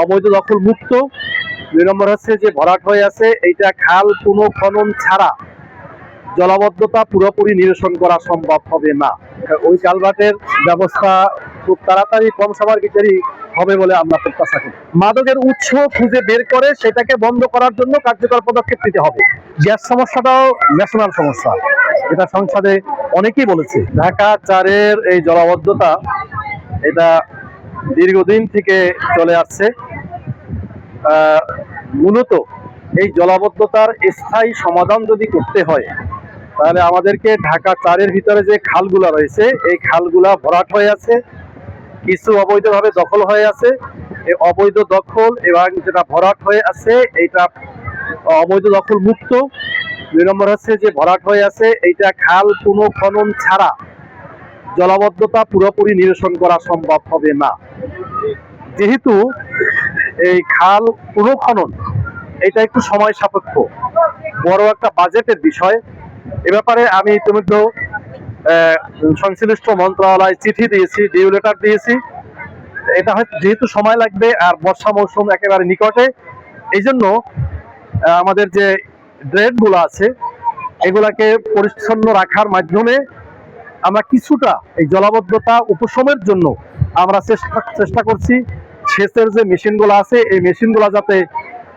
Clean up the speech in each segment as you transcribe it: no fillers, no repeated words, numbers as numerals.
অবৈধ দখল মুক্ত। 2 নম্বর হচ্ছে যে ভরাট হয়ে আছে এইটা খাল পুনঃখনন ছাড়া জলাবদ্ধতা পুরোপুরি নিরসন করা সম্ভব হবে না। ওই কালভার্টের ব্যবস্থা খুব তাড়াতাড়ি কম সময়ের ভিতরেই হবে বলে আমরা প্রত্যাশা করি। মাদকের উৎস খুঁজে বের করে সেটাকে বন্ধ করার জন্য কার্যকর পদক্ষেপ নিতে হবে। গ্যাস সমস্যাটাও ন্যাশনাল সমস্যা, এটা সংসদে অনেকেই বলেছে। ঢাকা 4-এর এই জলাবদ্ধতা এটা দীর্ঘদিন থেকে চলে আসছে। মূলত এই জলাবদ্ধতার স্থায়ী সমাধান যদি করতে হয় তাহলে আমাদেরকে ঢাকা 4-এর ভিতরে যে খালগুলা রয়েছে এই খালগুলা ভরাট হয়ে আছে, কিছু অবৈধভাবে দখল হয়ে আছে। এই অবৈধ দখল এবং যেটা ভরাট হয়ে আছে এইটা অবৈধ দখল মুক্ত। 2 নম্বর হচ্ছে যে ভরাট হয়ে আছে এইটা খাল পুনঃখনন ছাড়া জলাবদ্ধতা পুরোপুরি নিরসন করা সম্ভব হবে না। যেহেতু এই খাল পুনঃখনন এটা একটু সময় সাপেক্ষ, বড় একটা বাজেটের বিষয়। এ ব্যাপারে আমি ইতিমধ্যে সংশ্লিষ্ট মন্ত্রণালয় চিঠি দিয়েছি, ডিউ লেটার দিয়েছি। এটা হয়তো যেহেতু সময় লাগবে আর বর্ষা মৌসুম একেবারে নিকটে, এই জন্য আমাদের যে ড্রেনগুলো আছে এগুলাকে পরিচ্ছন্ন রাখার মাধ্যমে আমরা কিছুটা এই জলাবদ্ধতা উপশমের জন্য আমরা চেষ্টা করছি। সেচের যে মেশিনগুলো আছে এই মেশিনগুলো যাতে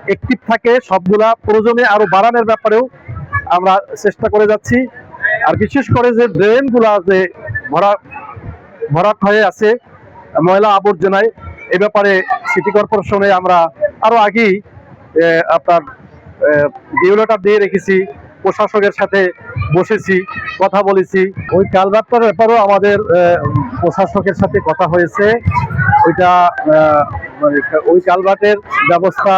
অ্যাক্টিভ থাকে, সবগুলা প্রয়োজনে আরো বাড়ানোর ব্যাপারেও আমরা চেষ্টা করে যাচ্ছি। আর বিশেষ করে যে ড্রেনগুলা যে ভরাট হয়ে আছে ময়লা আবর্জনায়, এ ব্যাপারে সিটি কর্পোরেশনে আমরা আরো আগেই আপনার ডিউ লেটার দিয়ে রেখেছি, প্রশাসকের সাথে বসেছি, কথা বলেছি। ওই কালভার্টটার ব্যাপারেও আমাদের প্রশাসকের সাথে কথা হয়েছে। ওইটা মানে ওই কালভার্টের ব্যবস্থা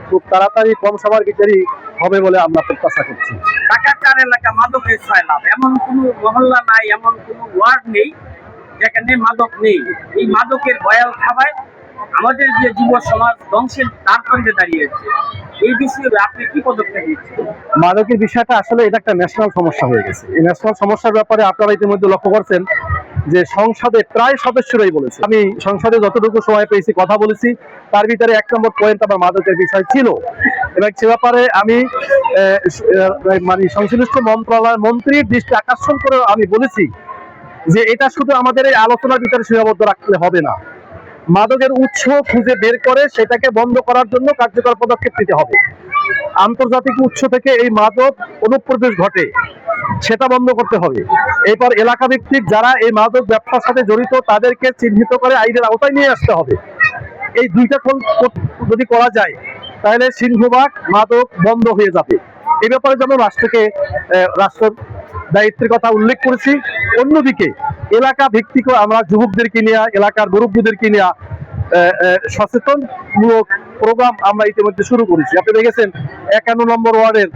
খুব তাড়াতাড়ি কম সময়ের ভিতরেই হবে বলে আমরা প্রত্যাশা করছি। ঢাকা 4 এলাকা মাদকের সয়লাব, এমন কোনো মহল্লা নাই, এমন কোনো ওয়ার্ড নেই যেখানে মাদক নেই। এই মাদকের ভয়াল খাবায় আমাদের যে যুব সমাজ ধ্বংসের দ্বারপ্রান্তে দাঁড়িয়েছে, এই বিষয়ে আপনি কি পদক্ষেপ নিচ্ছেন? মাদকের বিষয়টা আসলে এটা একটা ন্যাশনাল সমস্যা হয়ে গেছে। এই ন্যাশনাল সমস্যার ব্যাপারে আপনারা ইতিমধ্যে লক্ষ্য করছেন যে সংসদে প্রায় সদস্যরাই বলেছে। আমি সংসদে যতটুকু সময় পেয়েছি কথা বলেছি, তার ভিতরে 1 নম্বর পয়েন্ট আমার মাদকের বিষয় ছিল। এবং সে ব্যাপারে আমি মানে সংশ্লিষ্ট মন্ত্রণালয়ের মন্ত্রীর দৃষ্টি আকর্ষণ করে আমি বলেছি যে এটা শুধু আমাদের এই আলোচনার ভিতরে সীমাবদ্ধ রাখলে হবে না, মাদকের উৎস খুঁজে বের করে সেটাকে বন্ধ করার জন্য কার্যকর পদক্ষেপ নিতে হবে। আন্তর্জাতিক উৎস থেকে এই মাদক অনুপ্রবেশ ঘটে, সেটা বন্ধ করতে হবে। এরপর এলাকা ভিত্তিক যারা এই মাদক ব্যবসার সাথে জড়িত তাদেরকে চিহ্নিত করে আইনের আওতায় নিয়ে আসতে হবে। এই দুইটা যদি করা যায় তাহলে সিংহভাগ মাদক বন্ধ হয়ে যাবে। এই ব্যাপারে যেমন রাষ্ট্রের দায়িত্বের কথা উল্লেখ করেছি, অন্যদিকে এলাকা ভিত্তিক আমরা যুবকদেরকে নিয়ে, এলাকার মুরব্বীদেরকে নিয়ে সচেতনমূলক প্রোগ্রাম আমরা ইতিমধ্যে শুরু করেছি। আপনি দেখেছেন 51 নম্বর ওয়ার্ডের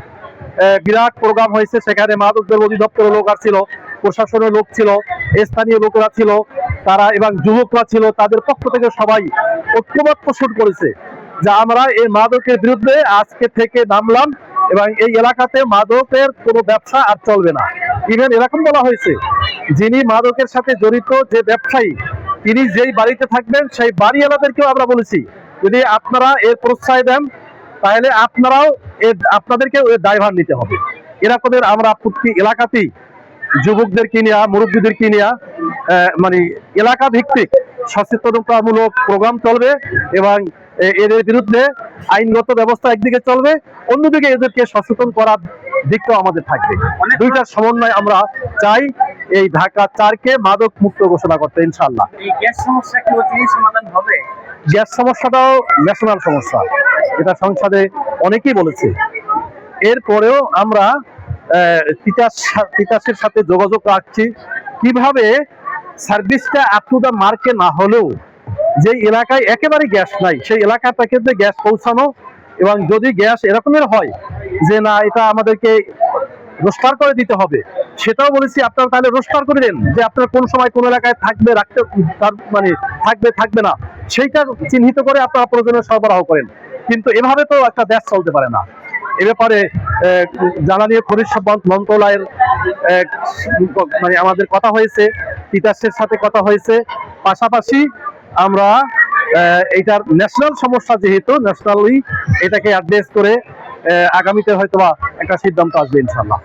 বিরাট প্রোগ্রাম হয়েছে, সেখানে মাদক দ্রব্য অধিদপ্তরের লোক ছিল, প্রশাসনের লোক ছিল, স্থানীয় লোকেরা ছিল, তারা এবং যুবকরা ছিল। তাদের পক্ষ থেকে সবাই ঐক্যমত পোষণ করেছে যে আমরা এই মাদকের বিরুদ্ধে আজকে থেকে নামলাম এবং এই এলাকাতে মাদকের কোনো ব্যবসা আর চলবে না। ইভেন এরকম বলা হয়েছে যিনি মাদকের সাথে জড়িত যে ব্যবসায়ী তিনি যেই বাড়িতে থাকবেন সেই বাড়িওয়ালাদেরকেও আমরা বলেছি যদি আপনারা এর প্রশ্রয় দেন তাহলে আপনাদেরকে এর দায়ভার নিতে হবে। এরকমের আমরা প্রতি এলাকাতেই যুবকদেরকে নিয়ে, মুরব্বীদেরকে নিয়ে মানে এলাকা ভিত্তিক সচেতনতামূলক প্রোগ্রাম চলবে এবং এদের বিরুদ্ধে আইনগত ব্যবস্থা একদিকে চলবে, অন্যদিকে এদেরকে সচেতন করার দিকটাও আমাদের থাকবে। দুইটার সমন্বয় আমরা চাই এই ঢাকা 4-কে মাদক মুক্ত ঘোষণা করতে ইনশাআল্লাহ। এই গ্যাস সমস্যা কি অচিরেই সমাধান হবে? গ্যাস সমস্যাটাও ন্যাশনাল সমস্যা, এটা সংসদে অনেকেই বলেছে। এরপরেও আমরা তিতাসের সাথে যোগাযোগ রাখছি কিভাবে সার্ভিসটা আপ টু দ্য মার্কে না হলেও যে এলাকায় একেবারে গ্যাস নাই সেই এলাকাটাকে গ্যাস পৌঁছানো, এবং যদি গ্যাস এরকমের হয় যে না এটা আমাদেরকে রোস্টার করে দিতে হবে সেটাও বলেছি। আপনারা তাহলে রোস্টার করে দেন যে আপনার কোন সময় কোন এলাকায় থাকবে, রাখতে মানে থাকবে না সেইটা চিহ্নিত করে আপনারা প্রয়োজনে সরবরাহ করেন। কিন্তু এভাবে তো একটা দেশ চলতে পারে না। এ ব্যাপারে জ্বালানি ও খনিজ সম্পদ মন্ত্রণালয়ের মানে আমাদের কথা হয়েছে, তিতাসের সাথে কথা হয়েছে। পাশাপাশি আমরা এইটার ন্যাশনাল সমস্যা, যেহেতু ন্যাশনালি এটাকে অ্যাড্রেস করে আগামীতে হয়তোবা একটা সিদ্ধান্ত আসবে ইনশাল্লাহ।